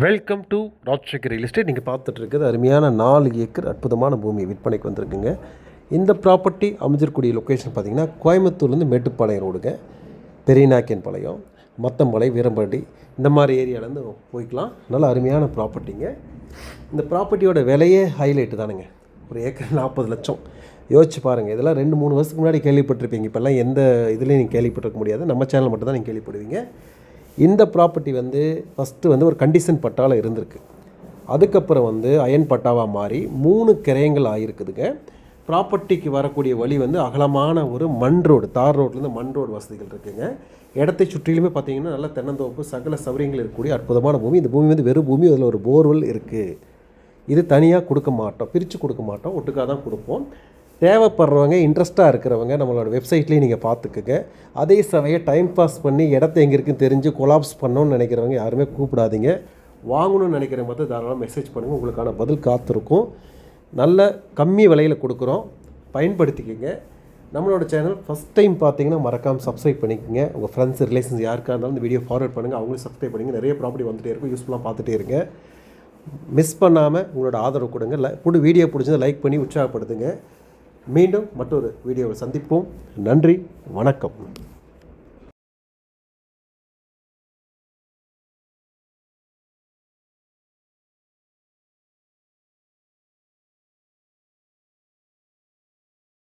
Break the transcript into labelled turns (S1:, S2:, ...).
S1: Welcome to Rajasekar real estate. நீங்கள் பார்த்துட்டு இருக்கிறது அருமையான 4 ஏக்கர் அற்புதமான பூமி விற்பனைக்கு வந்திருக்குங்க. இந்த ப்ராப்பர்ட்டி அமைஞ்சிருக்கூடிய லொக்கேஷன் பார்த்திங்கன்னா கோயம்புத்தூர்லேருந்து மேட்டுப்பாளையம் ரோடுங்க, பெரியநாயக்கன் பாளையம், மத்தம்பாளை, வீரம்பாண்டி இந்த மாதிரி ஏரியாவிலேருந்து போய்க்கலாம். நல்ல அருமையான ப்ராப்பர்ட்டிங்க. இந்த ப்ராப்பர்ட்டியோட விலையே ஹைலைட்டு தானுங்க. ஒரு ஏக்கர் 40 லட்சம். யோசிச்சு பாருங்கள். இதெல்லாம் 2-3 வருஷத்துக்கு முன்னாடி கேள்விப்பட்டிருப்பீங்க. இப்போல்லாம் எந்த இதுலேயும் நீங்கள் கேள்விப்பட்டிருக்க முடியாது. நம்ம சேனல் மட்டும் தான் நீங்கள் கேள்விப்படுவீங்க. இந்த ப்ராப்பர்ட்டி ஃபஸ்ட்டு ஒரு கண்டிஷன் பட்டாவில் இருந்திருக்கு. அதுக்கப்புறம் அயன் பட்டாவாக மாறி 3 கிரயங்கள் ஆகிருக்குதுங்க. ப்ராப்பர்ட்டிக்கு வரக்கூடிய வழி அகலமான ஒரு மண் ரோடு, தார் ரோட்லேருந்து மண் ரோடு வசதிகள் இருக்குதுங்க. இடத்தை சுற்றிலுமே பார்த்திங்கன்னா நல்ல தென்னந்தோப்பு, சகல சௌகரியங்கள் இருக்கக்கூடிய அற்புதமான பூமி. இந்த பூமி வெறும் பூமி. அதில் ஒரு போர்வெல் இருக்குது. இது தனியாக கொடுக்க மாட்டோம், பிரித்து கொடுக்க மாட்டோம், ஒட்டுக்காக தான் கொடுப்போம். தேவைப்படுறவங்க, இன்ட்ரெஸ்ட்டாக இருக்கிறவங்க நம்மளோட வெப்சைட்லேயும் நீங்கள் பார்த்துக்குங்க. அதே சமயம் டைம் பாஸ் பண்ணி இடத்த எங்கே இருக்குன்னு தெரிஞ்சு கொலாப்ஸ் பண்ணணும்னு நினைக்கிறவங்க யாருமே கூப்பிடாதீங்க. வாங்கணும்னு நினைக்கிறவங்க பார்த்து தாராளமாக மெசேஜ் பண்ணுங்கள். உங்களுக்கான பதில் காத்திருக்கும். நல்ல கம்மி விலையில் கொடுக்குறோம், பயன்படுத்திக்கங்க. நம்மளோட சேனல் ஃபஸ்ட் டைம் பார்த்தீங்கன்னா மறக்காமல் சப்ஸ்கிரைப் பண்ணிக்கோங்க. உங்கள் ஃப்ரெண்ட்ஸ், ரிலேஷன்ஸ் யாருக்காக இருந்தாலும் இந்த வீடியோ ஃபார்வர்ட் பண்ணுங்கள். அவங்களும் சப்ஸ்கிரைப் பண்ணுங்கள். நிறைய ப்ராப்பர்ட்டி வந்துகிட்டே இருக்கும், யூஸ்ஃபுல்லாக பார்த்துட்டே இருங்க. மிஸ் பண்ணாமல் உங்களோட ஆதரவு கொடுங்க. வீடியோ பிடிச்சதை லைக் பண்ணி உற்சாகப்படுத்துங்க. மீண்டும் மற்றொரு வீடியோவை சந்திப்போம். நன்றி, வணக்கம்.